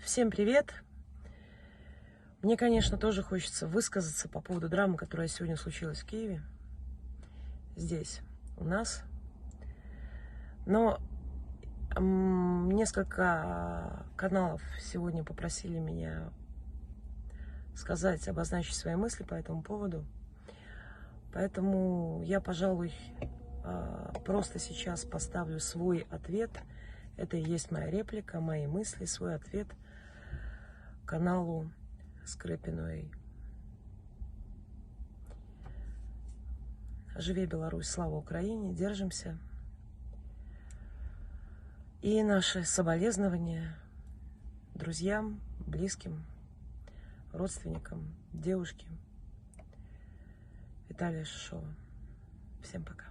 Всем привет! Мне, конечно, тоже хочется высказаться по поводу драмы, которая сегодня случилась в Киеве, здесь, у нас. Но несколько каналов сегодня попросили меня сказать, обозначить свои мысли по этому поводу. Поэтому я, пожалуй, просто сейчас поставлю свой ответ. Это и есть моя реплика, мои мысли, свой ответ каналу Скрипиной. Живе Беларусь, слава Украине, держимся. И наши соболезнования друзьям, близким, родственникам, девушке Виталия Шишова. Всем пока.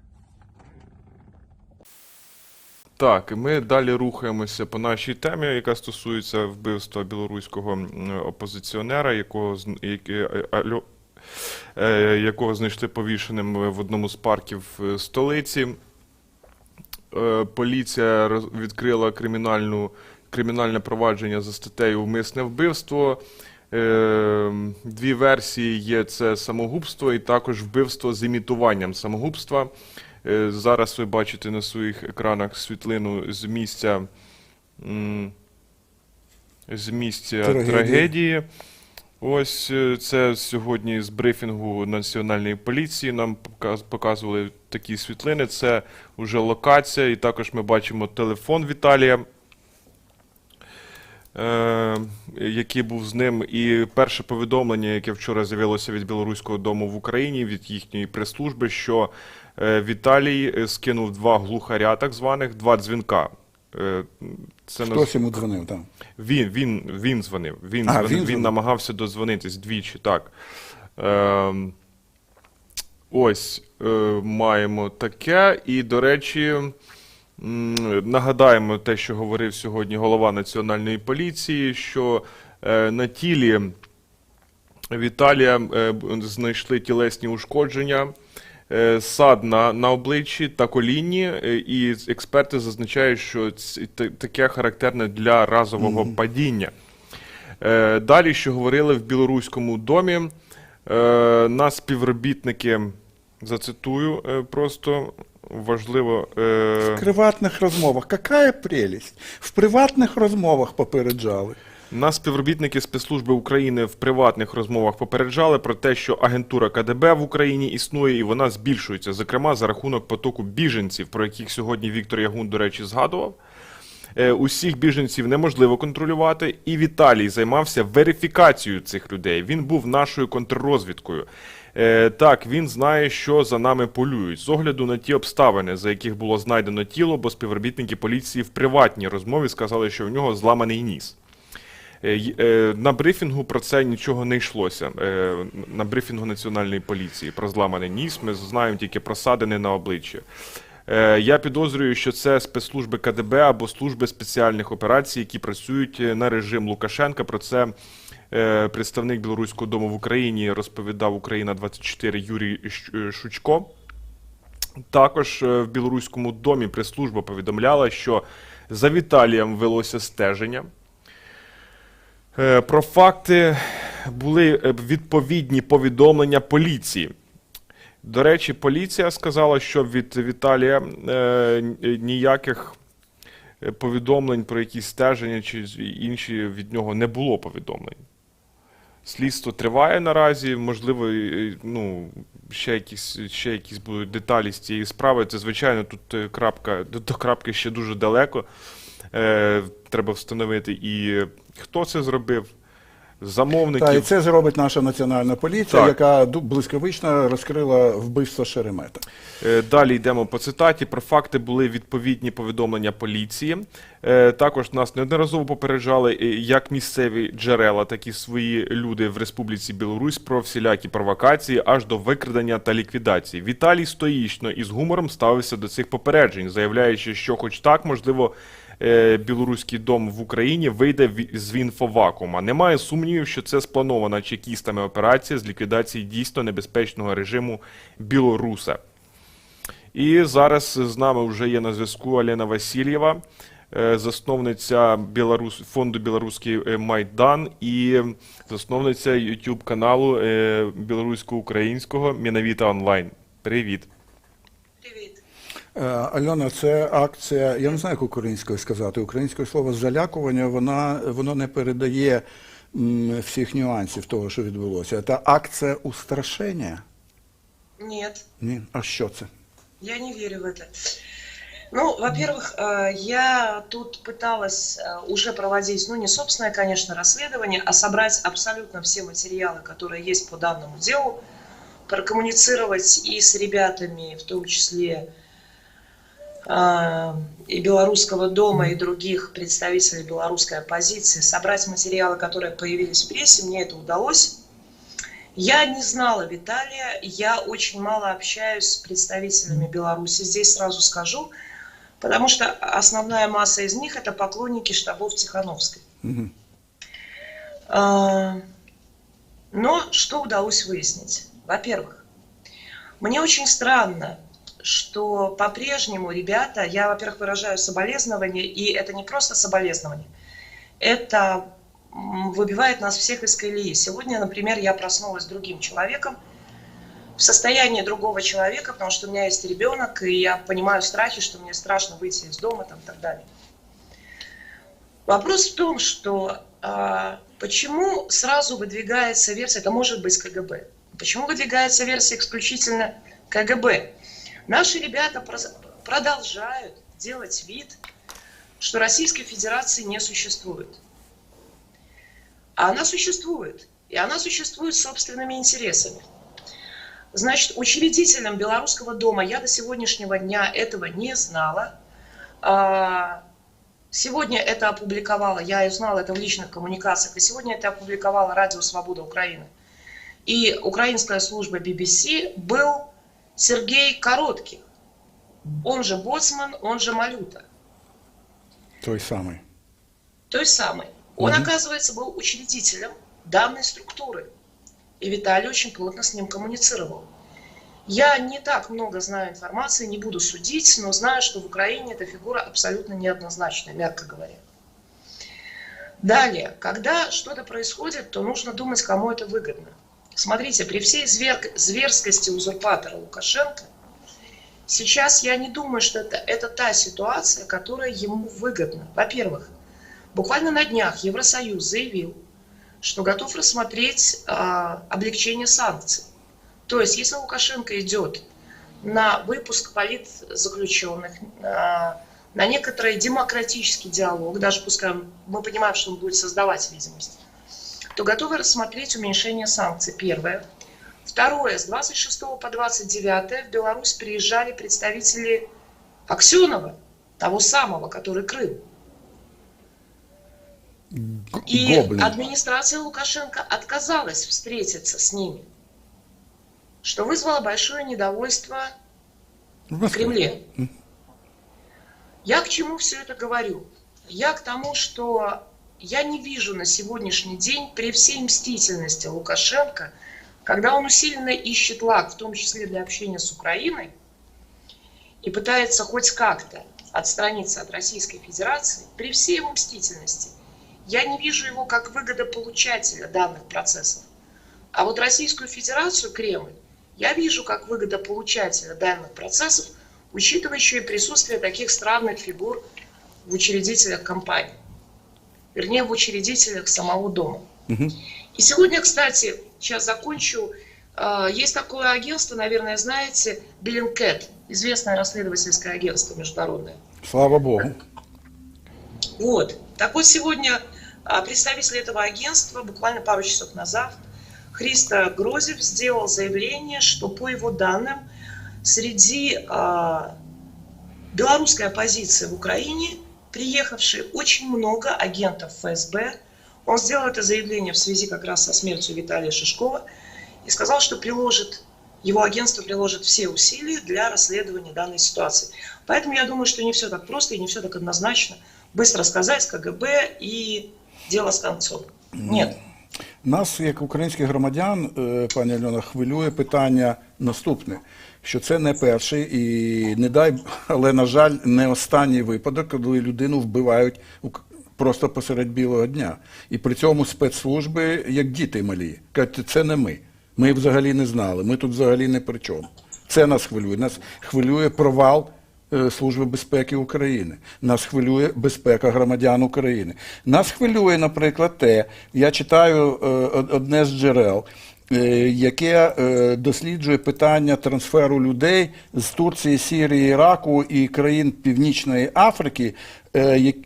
Так, і ми далі рухаємося по нашій темі, яка стосується вбивства білоруського опозиціонера, якого знайшли повішеним в одному з парків столиці. Поліція відкрила кримінальне провадження за статтею «Умисне вбивство». Дві версії є: це самогубство і також вбивство з імітуванням самогубства. Зараз ви бачите на своїх екранах світлину з місця трагедії. Ось це сьогодні з брифінгу Національної поліції нам показували такі світлини. Це вже локація, і також ми бачимо телефон Віталія, який був з ним. І перше повідомлення, яке вчора з'явилося від Білоруського дому в Україні, від їхньої прес-служби, що Віталій скинув два глухаря, так званих, два дзвінка. Хтось йому дзвонив, так? Він дзвонив. Він намагався додзвонитись двічі, так. Ось маємо таке. І, до речі, нагадаємо те, що говорив сьогодні голова Національної поліції, що на тілі Віталія знайшли тілесні ушкодження, сад на обличчі та колінні, і експерти зазначають, що таке характерне для разового падіння. Далі, що говорили в Білоруському домі, нас співробітники, зацитую просто, важливо... В приватних розмовах. Яка прелість? В приватних розмовах попереджали. Нас співробітники спецслужби України в приватних розмовах попереджали про те, що агентура КДБ в Україні існує і вона збільшується, зокрема за рахунок потоку біженців, про яких сьогодні Віктор Ягун, до речі, згадував. Усіх біженців неможливо контролювати, і Віталій займався верифікацією цих людей. Він був нашою контррозвідкою. Так, він знає, що за нами полюють. З огляду на ті обставини, за яких було знайдено тіло, бо співробітники поліції в приватній розмові сказали, що в нього зламаний ніс. На брифінгу про це нічого не йшлося. На брифінгу Національної поліції про зламаний ніс ми знаємо тільки про ссадини на обличчі. Я підозрюю, що це спецслужби КДБ або служби спеціальних операцій, які працюють на режим Лукашенка. Про це представник Білоруського дому в Україні розповідав Україна-24 Юрій Шучко. Також в Білоруському домі прес-служба повідомляла, що за Віталієм велося стеження. Про факти були відповідні повідомлення поліції. До речі, поліція сказала, що від Віталія ніяких повідомлень про якісь стеження чи інші від нього не було повідомлень. Слідство триває наразі, можливо, ще якісь будуть деталі з цієї справи. Це, звичайно, тут до крапки ще дуже далеко. Треба встановити і хто це зробив, замовників. Так, і це зробить наша Національна поліція, так, яка блискавично розкрила вбивство Шеремета. Далі йдемо по цитаті. Про факти були відповідні повідомлення поліції. Також нас неодноразово попереджали як місцеві джерела, так і свої люди в Республіці Білорусь про всілякі провокації аж до викрадення та ліквідації. Віталій стоїчно і з гумором ставився до цих попереджень, заявляючи, що хоч так, можливо, Білоруський дом в Україні вийде з інфовакуума. Немає сумнівів, що це спланована чекістами операція з ліквідації дійсно небезпечного режиму білоруса. І зараз з нами вже є на зв'язку Олена Васильєва, засновниця фонду «Білоруський Майдан» і засновниця YouTube-каналу білорусько-українського «Мінавіта онлайн». Привіт. Привіт. Альона, це акція, я не знаю, як українською сказати, українською слово «залякування», воно не передає всіх нюансів того, що відбулося. Це акція устрашення? Нет. Ні. А що це? Я не верю в это. Ну, во-первых, я тут пыталась уже проводить, ну, не собственное, конечно, расследование, а собрать абсолютно все материалы, которые есть по данному делу, прокоммуницировать и с ребятами, в том числе и Белорусского дома, и других представителей белорусской оппозиции, собрать материалы, которые появились в прессе. Мне это удалось. Я не знала Виталия, я очень мало общаюсь с представителями Беларуси, здесь сразу скажу, потому что основная масса из них это поклонники штабов Тихановской. Угу. Но что удалось выяснить? Во-первых, мне очень странно, что по-прежнему ребята, я, во-первых, выражаю соболезнования, и это не просто соболезнования, это выбивает нас всех из колеи. Сегодня, например, я проснулась с другим человеком, в состоянии другого человека, потому что у меня есть ребенок, и я понимаю страхи, что мне страшно выйти из дома там, и так далее. Вопрос в том, что почему сразу выдвигается версия, это может быть КГБ, почему выдвигается версия исключительно КГБ? Наши ребята продолжают делать вид, что Российской Федерации не существует. А она существует. И она существует собственными интересами. Значит, учредителем Белорусского дома я до сегодняшнего дня этого не знала. Сегодня это опубликовала, я узнала это в личных коммуникациях, и сегодня это опубликовала Радио Свобода Украины. И украинская служба BBC был Сергей Коротких, он же Боцман, он же Малюта. Той самый. Той самый. Он, оказывается, был учредителем данной структуры. И Виталий очень плотно с ним коммуницировал. Я не так много знаю информации, не буду судить, но знаю, что в Украине эта фигура абсолютно неоднозначная, мягко говоря. Далее, когда что-то происходит, то нужно думать, кому это выгодно. Смотрите, при всей зверскости узурпатора Лукашенко, сейчас я не думаю, что это та ситуация, которая ему выгодна. Во-первых, буквально на днях Евросоюз заявил, что готов рассмотреть облегчение санкций. То есть, если Лукашенко идет на выпуск политзаключенных, на некоторый демократический диалог, даже пускай мы понимаем, что он будет создавать видимость, то готовы рассмотреть уменьшение санкций. Первое. Второе. С 26 по 29 в Беларусь приезжали представители Аксенова, того самого, который Крым. И администрация Лукашенко отказалась встретиться с ними, что вызвало большое недовольство в Кремле. Я к чему все это говорю? Я к тому, что я не вижу на сегодняшний день при всей мстительности Лукашенко, когда он усиленно ищет лаг, в том числе для общения с Украиной, и пытается хоть как-то отстраниться от Российской Федерации, при всей его мстительности, я не вижу его как выгодополучателя данных процессов. А вот Российскую Федерацию, Кремль, я вижу как выгодополучателя данных процессов, учитывая еще и присутствие таких странных фигур в учредителях компании. Вернее, в учредителях самого дома. И сегодня, кстати, сейчас закончу, есть такое агентство, наверное, знаете, Bellingcat, известное расследовательское агентство международное. Слава Богу. Вот. Так вот, сегодня представитель этого агентства буквально пару часов назад Христо Грозев сделал заявление, что по его данным среди белорусской оппозиции в Украине приехавшие очень много агентов ФСБ. Он сделал это заявление в связи как раз со смертью Виталия Шишкова и сказал, что его агентство приложит все усилия для расследования данной ситуации. Поэтому я думаю, что не все так просто и не все так однозначно. Быстро сказать КГБ и дело с концом. Нет. Нас, як українських громадян, пані Альона, хвилює питання наступне, що це не перший і, не дай, але, на жаль, не останній випадок, коли людину вбивають просто посеред білого дня. І при цьому спецслужби, як діти малі, кажуть, це не ми. Ми взагалі не знали, ми тут взагалі не при чому. Це нас хвилює. Нас хвилює провал Служби безпеки України. Нас хвилює безпека громадян України. Нас хвилює, наприклад, я читаю одне з джерел, яке досліджує питання трансферу людей з Турції, Сирії, Іраку і країн Північної Африки,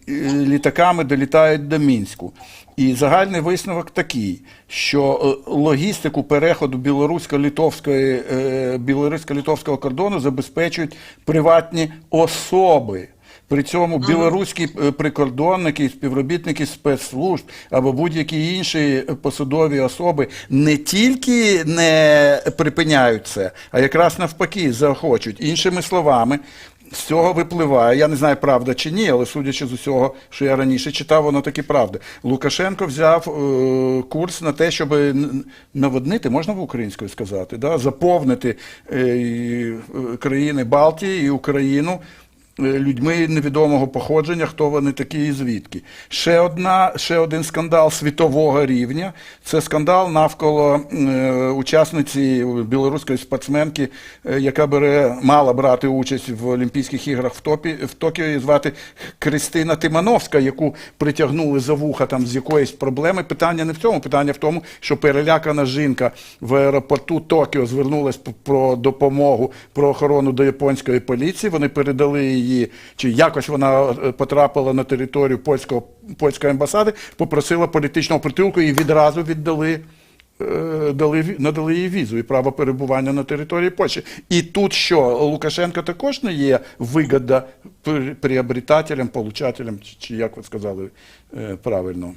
літаками долітають до Мінську. І загальний висновок що логістику переходу білорусько-литовського кордону забезпечують приватні особи. При цьому білоруські прикордонники, співробітники спецслужб або будь-які інші посадові особи не тільки не припиняють це, а якраз навпаки заохочують. Іншими словами, з цього випливає, я не знаю, правда чи ні, але судячи з усього, що я раніше читав, воно таки правда. Лукашенко взяв курс на те, щоб наводнити, можна в українською сказати, заповнити країни Балтії і Україну людьми невідомого походження, хто вони такі і звідки. Ще один скандал світового рівня – це скандал навколо учасниці білоруської спортсменки, яка мала брати участь в Олімпійських іграх в Токіо, і звати Кристина Тимановська, яку притягнули за вуха з якоїсь проблеми. Питання не в цьому, питання в тому, що перелякана жінка в аеропорту Токіо звернулася про допомогу, про охорону до японської поліції, вони передали її, чи якось вона потрапила на територію польської амбасади, попросила політичного притулку і відразу надали їй візу і право перебування на території Польщі. І тут що, Лукашенко також не є вигода приобретателем, получателем, чи як ви сказали правильно?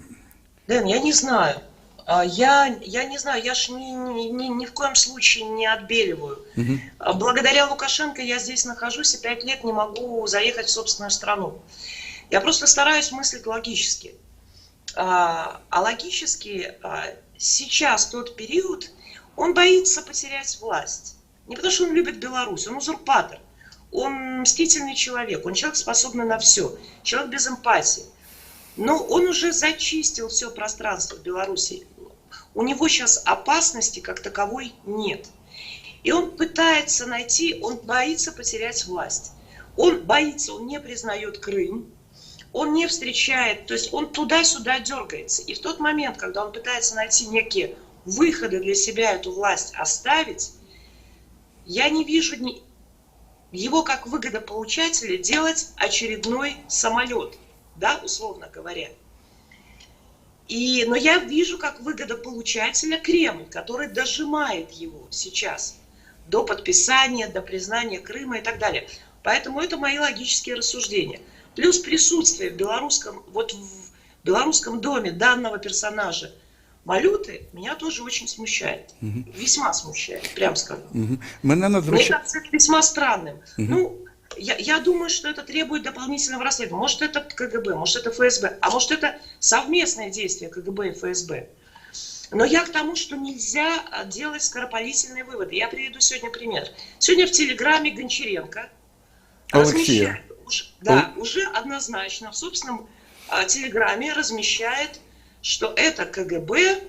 Дэн, я не знаю. Я не знаю, я ж ни в коем случае не отбеливаю. Благодаря Лукашенко я здесь нахожусь и 5 лет не могу заехать в собственную страну. Я просто стараюсь мыслить логически. А логически сейчас тот период, он боится потерять власть. Не потому что он любит Беларусь, он узурпатор. Он мстительный человек, он человек, способный на все, человек без эмпатии. Но он уже зачистил все пространство в Беларуси. У него сейчас опасности как таковой нет. И он пытается найти, он боится потерять власть. Он боится, он не признает Крым, он не встречает, то есть он туда-сюда дергается. И в тот момент, когда он пытается найти некие выходы для себя, эту власть оставить, я не вижу его как выгодополучателя делать очередной самолет, да, условно говоря. Но я вижу как выгодополучателя Кремль, который дожимает его сейчас до подписания, до признания Крыма и так далее. Поэтому это мои логические рассуждения. Плюс присутствие в белорусском доме данного персонажа Малюты меня тоже очень смущает. Весьма смущает, прям скажу. Мне кажется, это весьма странным. Я думаю, что это требует дополнительного расследования. Может, это КГБ, может, это ФСБ, а может, это совместное действие КГБ и ФСБ. Но я к тому, что нельзя делать скоропалительные выводы. Я приведу сегодня пример. Сегодня в Телеграме Гончаренко размещает, уже однозначно в собственном Телеграме размещает, что это КГБ,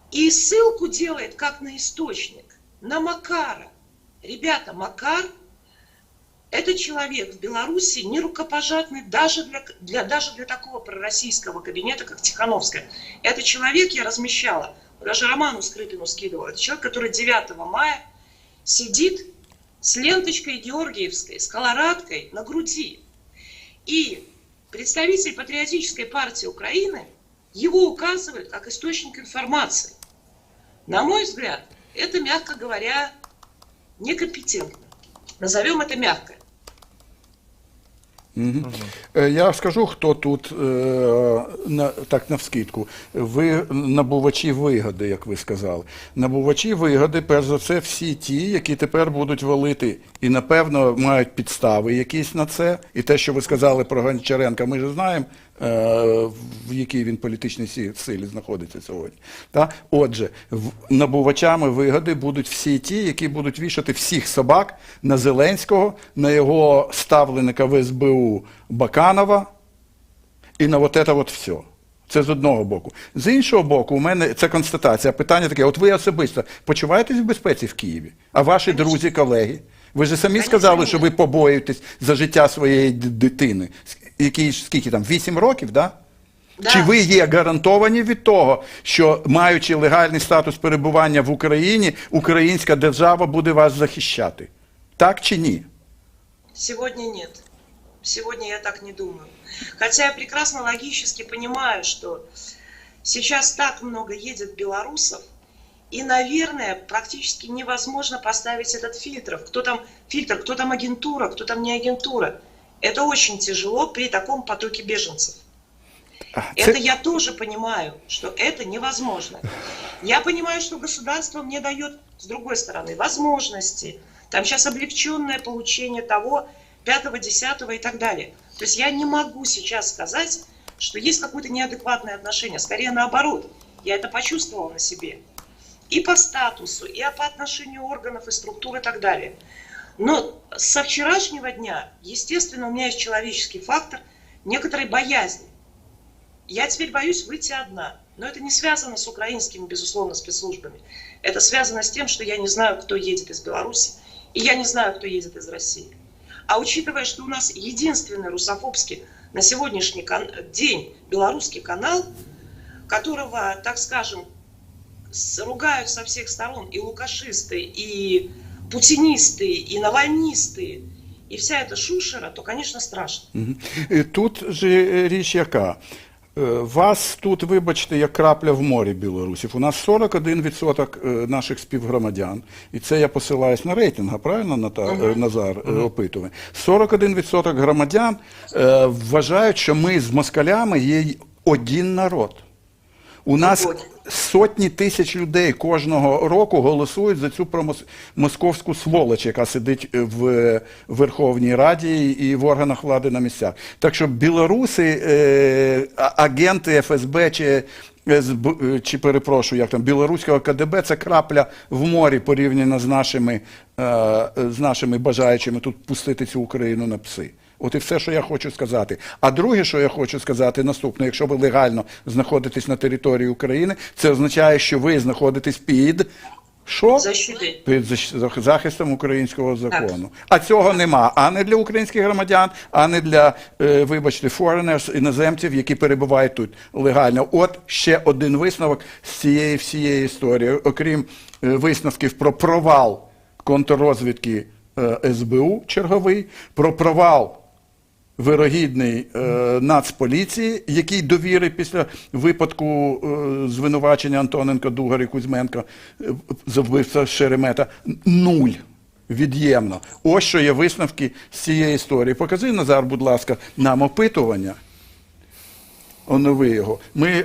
и ссылку делает как на источник, на Макара. Ребята, Макар – это человек в Беларуси нерукопожатный даже для такого пророссийского кабинета, как Тихановская. Это человек, я размещала, даже Роману Скрипину скидывала, это человек, который 9 мая сидит с ленточкой георгиевской, с колорадкой на груди. И представитель Патриотической партии Украины его указывает как источник информации. На мой взгляд, это, мягко говоря, некомпетентно. Назовем это мягко. Я скажу, хто тут, так навскидку. Ви набувачі вигоди, як ви сказали. Набувачі вигоди, перш за все, всі ті, які тепер будуть валити і, напевно, мають підстави якісь на це. І те, що ви сказали про Гончаренка, ми ж знаємо, в якій він політичній силі знаходиться сьогодні. Отже, набувачами вигоди будуть всі ті, які будуть вішати всіх собак на Зеленського, на його ставленика в СБУ Баканова і на от це от все. Це з одного боку. З іншого боку, у мене це констатація. Питання таке, от ви особисто почуваєтесь в безпеці в Києві? А ваші друзі, колеги? Ви ж самі сказали, що ви побоюєтесь за життя своєї дитини. Скільки там, 8 років, да? Да. Чи ви є гарантовані від того, що, маючи легальний статус перебування в Україні, українська держава буде вас захищати? Так чи ні? Сегодня нет. Сегодня я так не думаю. Хотя я прекрасно логически понимаю, что сейчас так много едет белорусов, и, наверное, практически невозможно поставить этот фильтр, кто там агентура, кто там не агентура. Это очень тяжело при таком потоке беженцев. Это я тоже понимаю, что это невозможно. Я понимаю, что государство мне дает, с другой стороны, возможности. Там сейчас облегченное получение того, 5-го, 10-го и так далее. То есть я не могу сейчас сказать, что есть какое-то неадекватное отношение. Скорее наоборот. Я это почувствовала на себе. И по статусу, и по отношению органов и структур и так далее. Но со вчерашнего дня, естественно, у меня есть человеческий фактор некоторой боязни. Я теперь боюсь выйти одна. Но это не связано с украинскими, безусловно, спецслужбами. Это связано с тем, что я не знаю, кто едет из Беларуси, и я не знаю, кто едет из России. А учитывая, что у нас единственный русофобский на сегодняшний день белорусский канал, которого, так скажем, ругают со всех сторон и лукашисты, и путинисты, и навальнисты, и вся эта шушера, то, конечно, страшно. Тут же річ яка? Вас тут, вибачте, як крапля в морі білорусів. У нас 41% наших співгромадян, і це я посилаюсь на рейтинг, правильно, Назар, опитував? 41% громадян вважають, що ми з москалями є один народ. У нас сотні тисяч людей кожного року голосують за цю московську сволоч, яка сидить в Верховній Раді і в органах влади на місцях. Так що білоруси, агенти ФСБ чи перепрошую, як там, білоруського КДБ, це крапля в морі порівняно з нашими бажаючими тут пустити цю Україну на пси. От і все, що я хочу сказати. А друге, що я хочу сказати, наступне, якщо ви легально знаходитесь на території України, це означає, що ви знаходитесь під що? Під захистом українського закону. А цього нема ані для українських громадян, ані для, вибачте, foreigners, іноземців, які перебувають тут легально. От ще один висновок з цієї всієї історії. Окрім висновків про провал контррозвідки СБУ черговий, про провал вирогідний Нацполіції, який довіри після випадку звинувачення Антоненка, Дугар і Кузьменка за вбивство Шеремета, нуль. Від'ємно. Ось що є висновки з цієї історії. Покажи, Назар, будь ласка, нам опитування. Онови його. Ми,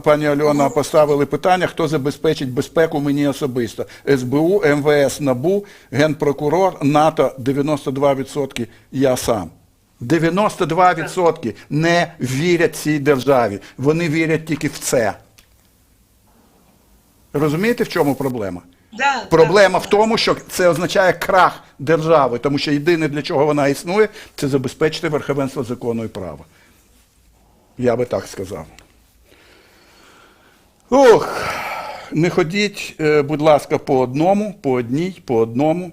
пані Альона, поставили питання, хто забезпечить безпеку мені особисто. СБУ, МВС, НАБУ, Генпрокурор, НАТО, 92% я сам. 92% не вірять цій державі. Вони вірять тільки в це. Розумієте, в чому проблема? Да, Проблема в тому, що це означає крах держави, тому що єдине, для чого вона існує, це забезпечити верховенство закону і права. Я би так сказав. Ох, не ходіть, будь ласка, по одному, по одній, по одному.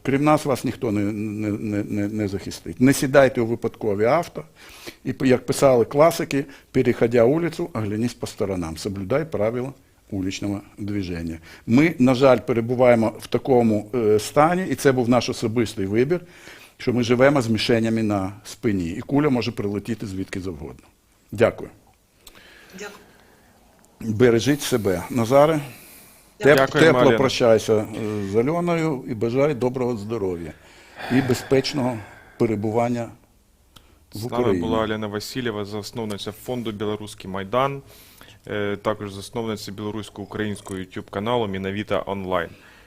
Крім нас, вас ніхто не захистить. Не сідайте у випадкові авто. І, як писали класики, переходя вулицю, оглянись по сторонам. Соблюдай правила вуличного движення. Ми, на жаль, перебуваємо в такому стані, і це був наш особистий вибір, що ми живемо з мішенями на спині, і куля може прилетіти звідки завгодно. Дякую. Дякую. Бережіть себе. Назаре, тепло прощайся з Альоною і бажаю доброго здоров'я і безпечного перебування в Україні. З нами була Альона Васильєва, засновниця фонду «Білоруський Майдан», також засновниця білорусько-українського YouTube-каналу «Мінавіта онлайн».